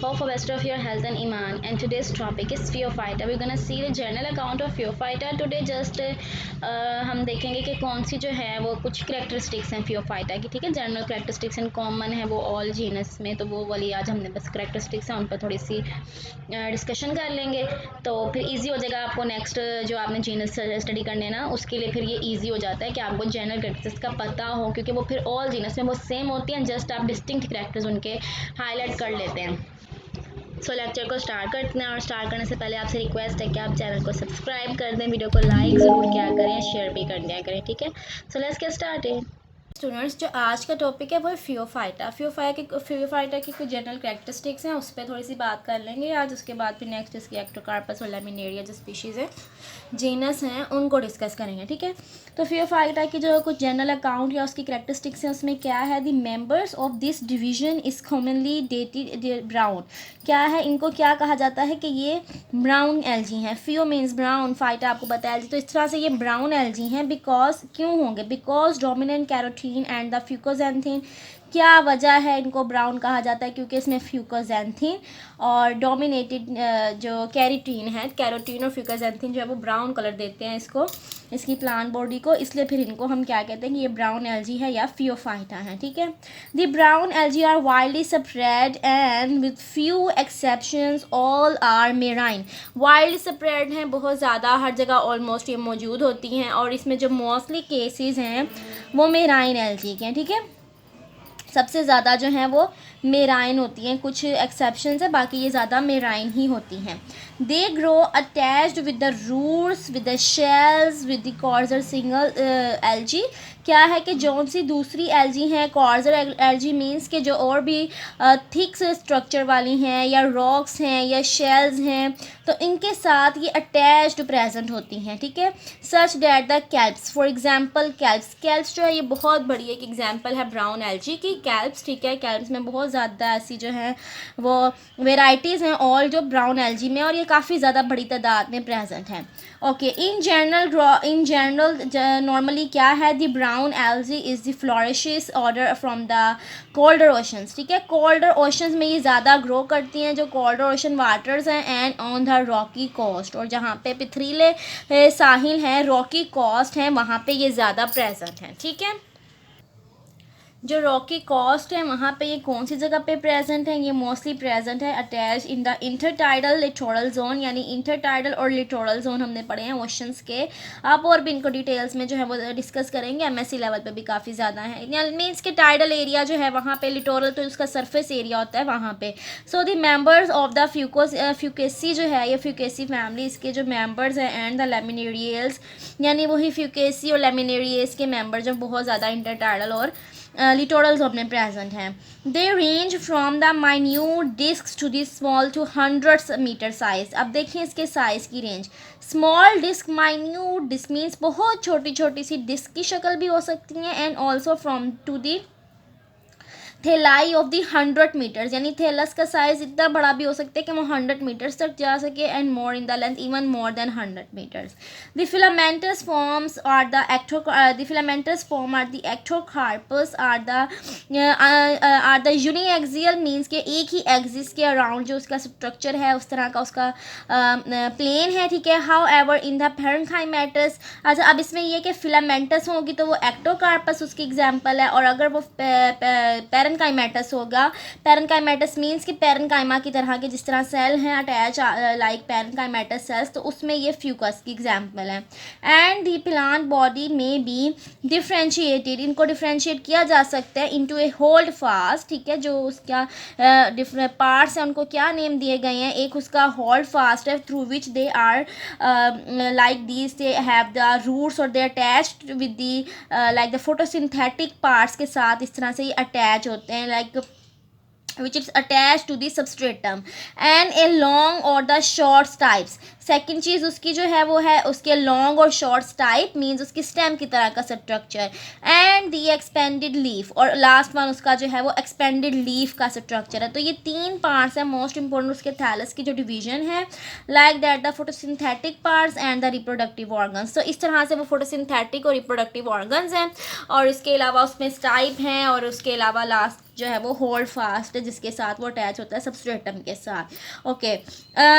Hope for best of your health and iman. And today's topic is Pheophyta. We're gonna see the general account of Pheophyta today. Just हम देखेंगे कि कौन सी जो है वो कुछ करेक्टरिस्टिक्स हैं Pheophyta की, ठीक है। जनरल करेक्टरिस्टिक्स एंड कॉमन है वो ऑल जीनस में, तो वो वाली आज हमने बस करेक्टरिस्टिक्स हैं उन पर थोड़ी सी डिस्कशन कर लेंगे, तो फिर इजी हो जाएगा आपको नेक्स्ट जो आपने जीनस स्टडी करने ना उसके लिए फिर ये इजी हो जाता है कि आपको जनरल करेक्टरिस्टिक्स का पता हो, क्योंकि वो फिर ऑल जीनस में वो सेम होती हैं, जस्ट आप डिस्टिंक्ट करेक्टर्स उनके हाईलाइट कर लेते हैं। सो लेक्चर को स्टार्ट करते हैं, और स्टार्ट करने से पहले आपसे रिक्वेस्ट है कि आप चैनल को सब्सक्राइब कर दें, वीडियो को लाइक ज़रूर किया करें, शेयर भी कर दिया करें, ठीक है। So let's get started. Students, जो आज का टॉपिक है वो Pheophyta की कुछ जनरल कैरेक्टरिस्टिक्स हैं, उस पर थोड़ी सी बात कर लेंगे आज। उसके बाद फिर नेक्स्ट इसकी एक्टोकार्पस और लैमिनेरिया जो स्पीशीज़ हैं, जीनस हैं, उनको डिस्कस करेंगे, ठीक है। तो Pheophyta की जो कुछ जनरल अकाउंट या उसकी कैरेक्टरिस्टिक्स हैं उसमें क्या है, the members of this division is commonly dated brown. क्या है, इनको क्या कहा जाता है कि ये ब्राउन एल्जी हैं। फियो मीन्स ब्राउन, फाइटा आपको बताया एल्जी, तो इस तरह से ये ब्राउन एल्जी हैं। बिकॉज क्यों होंगे, because dominant carotene and the fucoxanthin. क्या वजह है इनको ब्राउन कहा जाता है, क्योंकि इसमें फ्यूकोजेंथिन और डोमिनेटेड जो कैरोटीन है, कैरोटीन और फ्यूकोजेंथिन जो है वो ब्राउन कलर देते हैं इसको, इसकी प्लांट बॉडी को, इसलिए फिर इनको हम क्या कहते हैं कि ये ब्राउन एल्जी है या Pheophyta है, ठीक है। The brown algae are widely spread and with few exceptions all are marine. Wild spread हैं, बहुत ज़्यादा हर जगह ऑलमोस्ट ये मौजूद होती हैं, और इसमें जो मोस्टली केसेस हैं वो मेराइन एल्जी के हैं, ठीक है। सबसे ज़्यादा जो हैं वो मेराइन होती हैं, कुछ एक्सेप्शंस है, बाकी ये ज़्यादा मेराइन ही होती हैं। They grow attached with the roots with the shells with the coarser single algae. क्या है कि जौन सी दूसरी एल्जी हैं, कॉर्जर एल्जी मीन्स के जो और भी थिक स्ट्रक्चर वाली हैं या रॉक्स हैं या शेल्स हैं, तो इनके साथ ये अटैच्ड प्रेजेंट होती हैं, ठीक है। Such that the kelps, for example kelps जो है ये बहुत बड़ी एक एग्जांपल है ब्राउन एल्जी की, कैल्प्स, ठीक है। कैल्प्स में बहुत ज़्यादा ऐसी जो है वो वेराइटीज़ हैं ऑल जो ब्राउन एल्जी में, और ये काफ़ी ज़्यादा बड़ी तादाद में प्रेजेंट हैं। ओके, इन जनरल नॉर्मली क्या है, the brown algae is the flourishes order from the colder oceans, ठीक है। कोल्डर ओशंस में ये ज़्यादा ग्रो करती हैं, जो कोल्डर ओशन वाटर्स हैं, and on the rocky coast, और जहाँ पे पथरीले साहिल हैं, रॉकी कोस्ट हैं, वहाँ पे ये ज़्यादा प्रेजेंट हैं, ठीक है। जो रॉकी कोस्ट है वहाँ पे ये कौन सी जगह पे प्रेजेंट है, ये मोस्टली प्रेजेंट है attach in the intertidal littoral zone, यानी इंटरटाइडल और लिटोरल जोन हमने पढ़े हैं ओशंस के। आप और भी इनको डिटेल्स में जो है वो डिस्कस करेंगे, एमएससी लेवल पे भी काफ़ी ज़्यादा है। मीन्स के टाइडल एरिया जो है वहाँ पे, लिटोरल तो उसका सरफेस एरिया होता है वहाँ पे। So the members of the fucaceae जो है, ये फ्यूकेसी फैमिली, इसके जो मेम्बर्स हैं, एंड द लेमिनेरियल्स, यानी वही फ्यूकेसी और लेमिनेरियल्स के मेम्बर जो बहुत ज़्यादा इंटरटाइडल और लिटोरल जोन में प्रेजेंट हैं। They range from the minute disc to the small to 100 metre size. अब देखिए इसके साइज़ की range, small disc, minute disc means बहुत छोटी छोटी सी डिस्क की शक्ल भी हो सकती हैं, and also from to the thalli of the 100 metres, यानी थेलस का साइज इतना बड़ा भी हो सकता है कि वो 100 मीटर्स तक जा सके, and more in the length even more than 100 metres. The filamentous forms are the filamentous form are the Ectocarpus are the uniaxial, means के एक ही एक्सिस के अराउंड जो उसका स्ट्रक्चर है उस तरह का उसका प्लेन है, ठीक है। How ever in the parenchymatous, अच्छा अब इसमें यह कि फिलामेंटस होगी तो वो एक्टोकार्पस उसकी एग्जाम्पल है, और अगर वो पैरेन्काइमेटस होगा, पैरेन्काइमेटस मीन्स कि पैरेन्काइमा की तरह के जिस तरह सेल हैं अटैच लाइक पैरेन्काइमेटस सेल्स, तो उसमें ये फ्यूकस की एग्जाम्पल है। एंड दी प्लांट बॉडी में बी डिफ्रेंशिएटेड, इनको डिफ्रेंशिएट किया जा सकता है इनटू ए होल्ड फास्ट, ठीक है। जो उसका डिफरेंट पार्ट्स हैं उनको क्या नेम दिए गए हैं, एक उसका होल्ड फास्ट है through which they are like these they have the roots, और they attached with the like the photosynthetic parts के साथ इस तरह से ये अटैच होते हैं, like which is attached to the substratum, and a long or the short types, second चीज़ उसकी जो है वो है उसके लॉन्ग और शॉर्ट टाइप, मीन्स उसकी स्टेम की तरह का structure, and the expanded leaf, और लास्ट वन उसका जो है वो एक्सपेंडेड लीफ का स्ट्रक्चर है। तो ये 3 पार्ट्स हैं मोस्ट इंपॉर्टेंट उसके थैलस की जो डिवीजन है, like that the photosynthetic parts and the reproductive organs. तो इस तरह से वो फोटोसिंथेटिक और रिप्रोडक्टिव ऑर्गन्स हैं, और इसके अलावा उसमें स्टाइप हैं, और उसके अलावा लास्ट जो है वो होल्ड फास्ट है जिसके साथ वो अटैच होता है सबस्ट्रेटम के साथ। ओके,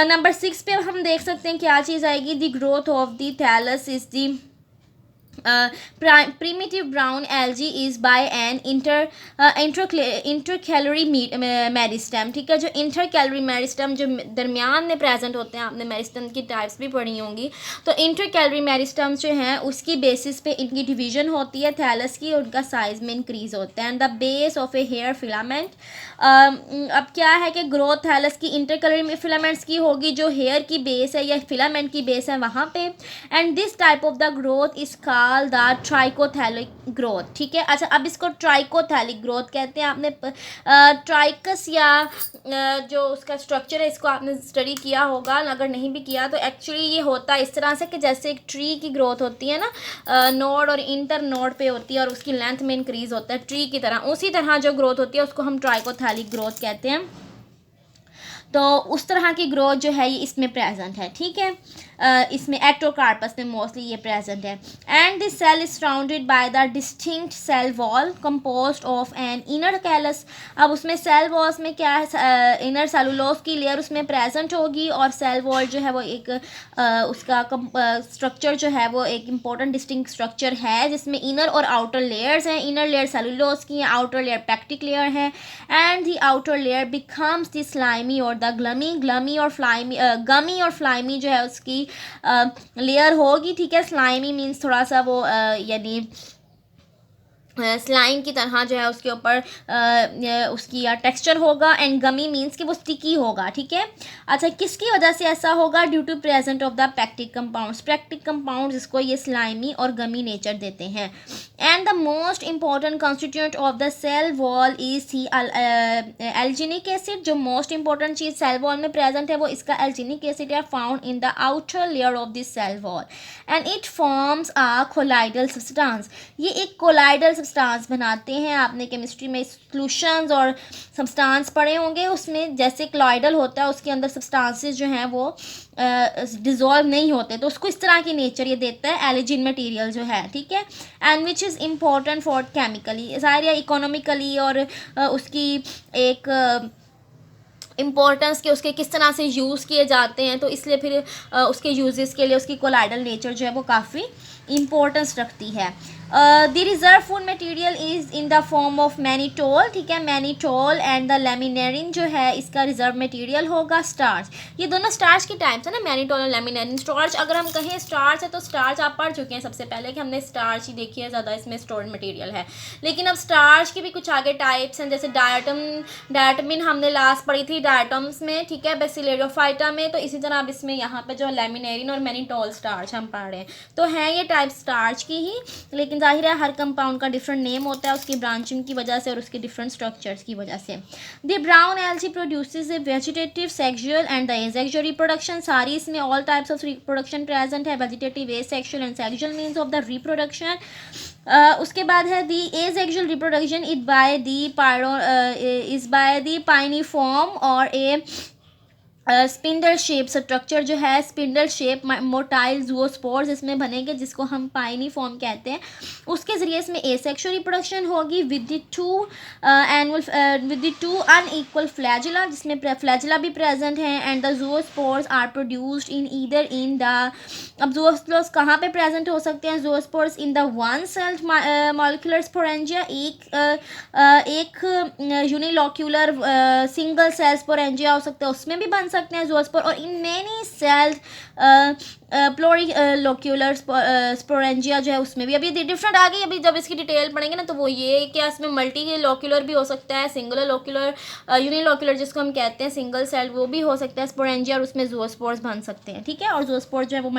नंबर 6 पे हम देख सकते हैं क्या चीज़ आएगी, the growth of the thallus is the primitive brown algae is by an intercalary meristem. ठीक है, जो इंटरकैलरी मेरिस्टम जो दरमियान में प्रेजेंट होते हैं, आपने मेरिस्टम की टाइप्स भी पढ़ी होंगी, तो इंटरकैलरी मेरिस्टम जो हैं उसकी बेसिस पे इनकी डिवीजन होती है थैलस की, और उनका साइज में इंक्रीज होता है। And the base of a hair filament, अब क्या है कि ग्रोथ थैलस की इंटरकैलरी फिलामेंट्स की होगी, जो हेयर की बेस है या फिलामेंट की बेस है वहाँ पे, and this type of the growth is called the trichothallic growth. ठीक है, अच्छा अब इसको ट्राइकोथैलिक ग्रोथ कहते हैं। आपने ट्राइकस या जो उसका स्ट्रक्चर है इसको आपने स्टडी किया होगा, अगर नहीं भी किया तो एक्चुअली ये होता है इस तरह से कि जैसे एक ट्री की ग्रोथ होती है ना, नोड और इंटर नोड पे होती है और उसकी लेंथ में इंक्रीज होता है ट्री की तरह, उसी तरह जो ग्रोथ होती है उसको हम ट्राइकोथैलिक ग्रोथ कहते हैं। तो उस तरह की ग्रोथ जो है ये इसमें प्रेजेंट है। ठीक है, इसमें एक्टोकार्पस में मोस्टली ये प्रेजेंट है। And this cell is surrounded by the distinct cell wall composed of an inner callus. अब उसमें सेल वॉल्स में क्या है, इनर सेलुलोज की लेयर उसमें प्रेजेंट होगी, और सेल वॉल जो है वो एक उसका स्ट्रक्चर जो है वो एक इंपॉर्टेंट डिस्टिंक्ट स्ट्रक्चर है जिसमें इनर और आउटर लेयर्स हैं। इनर लेयर सेलुलोज की है, आउटर लेयर पैक्टिक लेयर है, and the outer layer becomes the slimy और द गमी और फ्लाइमी जो है उसकी लेयर होगी। ठीक है, स्लाइमी मीन्स थोड़ा सा वो यानी स्लाइम की तरह जो है उसके ऊपर उसकी टेक्सचर होगा, एंड गमी मीन्स कि वो स्टिकी होगा। ठीक है, अच्छा किसकी वजह से ऐसा होगा, due to present of the pectic compounds. Pectic compounds इसको ये स्लाइमी और गमी नेचर देते हैं। And the most important constituent of the cell wall is C alginic acid. जो मोस्ट इंपॉर्टेंट चीज़ सेल वॉल में प्रेजेंट है वो इसका एल्जिनिक एसिड है, found in the outer layer of this cell wall, and it forms a colloidal substance. ये एक colloidal substance बनाते हैं। आपने केमिस्ट्री में सॉल्यूशंस और सब्सटेंस पढ़े होंगे, उसमें जैसे कोलाइडल होता है उसके अंदर सब्सटेंसेस जो हैं वो डिज़ोल्व नहीं होते, तो उसको इस तरह की नेचर ये देता है एलिजिन मटेरियल जो है। ठीक है, and which is important for chemically ज़ाहिर या इकोनॉमिकली, और उसकी एक इम्पोर्टेंस के उसके किस तरह से यूज़ किए जाते हैं, तो इसलिए फिर उसके यूजेस के लिए उसकी कोलाइडल नेचर जो है वो काफ़ी इम्पोर्टेंस रखती है। The reserve food material is in the form of mannitol. ठीक है, मैनीटोल एंड द लेमिनेरिन जो है इसका रिजर्व मटेरियल होगा स्टार्च। ये दोनों स्टार्च की टाइप्स है ना, मैनीटोल और लेमिनेरिन। स्टार्च अगर हम कहें स्टार्च है तो स्टार्च आप पढ़ चुके हैं सबसे पहले कि हमने स्टार्च ही देखी है, ज़्यादा इसमें स्टोर्ड मटेरियल है। लेकिन अब स्टार्च की भी कुछ आगे टाइप्स हैं, जैसे डायटमिन हमने लास्ट पढ़ी थी डायटम्स में। ठीक है, बेसिलेरियोफाइटा में, तो इसी तरह अब इसमें यहाँ पे जो लेमिनेरिन और मैनीटोल स्टार्च हम पढ़ रहे हैं, तो हैं ये टाइप स्टार्च की ही, लेकिन जाहिर है हर कंपाउंड का डिफरेंट नेम होता है उसकी ब्रांचिंग की वजह से और उसके डिफरेंट स्ट्रक्चर्स की वजह से। The brown algae produces a vegetative, sexual and the asexual reproduction. सारी इसमें all types of reproduction present है, vegetative, asexual and sexual means of the reproduction. उसके बाद है the asexual reproduction is by the pyriform और a spindle shape structure जो है, spindle shape motile जूओस्पोर्स इसमें बनेंगे जिसको हम पाइनी फॉर्म कहते हैं। उसके ज़रिए इसमें एसेक्सुअल रिप्रोडक्शन होगी with the two unequal flagella, जिसमें फ्लैजुला भी प्रेजेंट हैं, and the zoospores are produced in either in the. अब जूओस्पोर्स कहाँ पे प्रेजेंट हो सकते हैं, zoospores in the one celled molecular sporangia, एक यूनिलॉक्यूलर सिंगल सेल स्पोरेंजिया हो सकता है, उसमें भी बन सकते हैं जूओस्पोर, और इन मेनी सेल्स प्लोरिलोक्यूलर स्पोरेंजिया जो है उसमें भी। अभी डिफरेंट आ गई, अभी जब इसकी डिटेल पढ़ेंगे ना तो वो ये क्या इसमें मल्टी लोक्यूलर भी हो सकता है, सिंगल लोक्यूलर, यूनिलोक्यूलर जिसको हम कहते हैं सिंगल सेल, वो भी हो सकता है स्पोरेंजिया, और उसमें जूओस्पोर्स बन सकते हैं। ठीक है, और जूओस्पोर जो है वो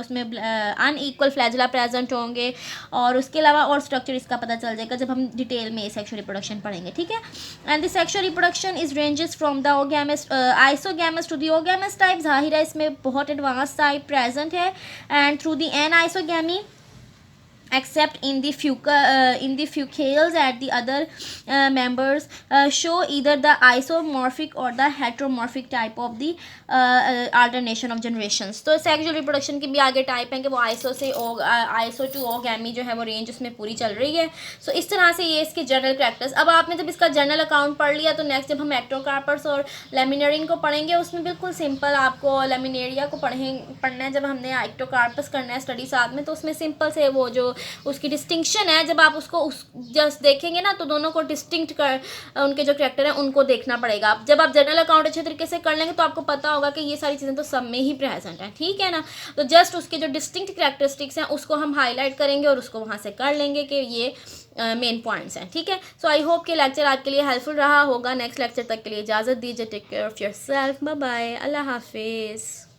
उसमें अनइक्वल फ्लैजुला प्रेजेंट होंगे, और उसके अलावा और स्ट्रक्चर इसका पता चल जाएगा जब हम डिटेल में सेक्सुअल रिप्रोडक्शन पढ़ेंगे। ठीक है, and the sexual reproduction is ranges from the isogamous autogamous to the oogamous type, ज़ाहिर है इसमें बहुत एडवांस टाइप प्रेजेंट है, and through the an isogamy except in the fucales at the other members show either the isomorphic or the heteromorphic type of the alternation of generations. तो sexual reproduction की भी आगे type हैं कि वो iso to ओगैमी जो है वो रेंज उसमें पूरी चल रही है. सो इस तरह से ये इसके जनरल कैरेक्टर्स. अब आपने जब इसका जनरल अकाउंट पढ़ लिया तो नेक्स्ट जब हम एक्टोकार्पस और लेमिनेरिन को पढ़ेंगे उसमें बिल्कुल सिंपल आपको लेमिनेरिया को पढ़ना है. जब हमने एक्टोकार्पस करना है स्टडी साथ में तो उसमें सिंपल से वो जो उसकी डिस्टिंक्शन है जब आप उसको जस्ट देखेंगे ना तो दोनों को डिस्टिंक्ट कर उनके जो कैरेक्टर हैं उनको देखना पड़ेगा. जब आप जनरल अकाउंट अच्छे तरीके से कर लेंगे तो आपको पता होगा कि ये सारी चीज़ें तो सब में ही प्रेजेंट हैं. ठीक है ना. तो जस्ट उसके जो डिस्टिंक्ट कैरेक्टरिस्टिक्स हैं उसको हम हाईलाइट करेंगे और उसको वहाँ से कर लेंगे कि ये मेन पॉइंट्स हैं. ठीक है. सो आई होप कि लेक्चर आपके लिए हेल्पफुल रहा होगा. नेक्स्ट लेक्चर तक के लिए इजाज़त दीजिए. Take care of your self. Bye bye. अल्लाह हाफिज़.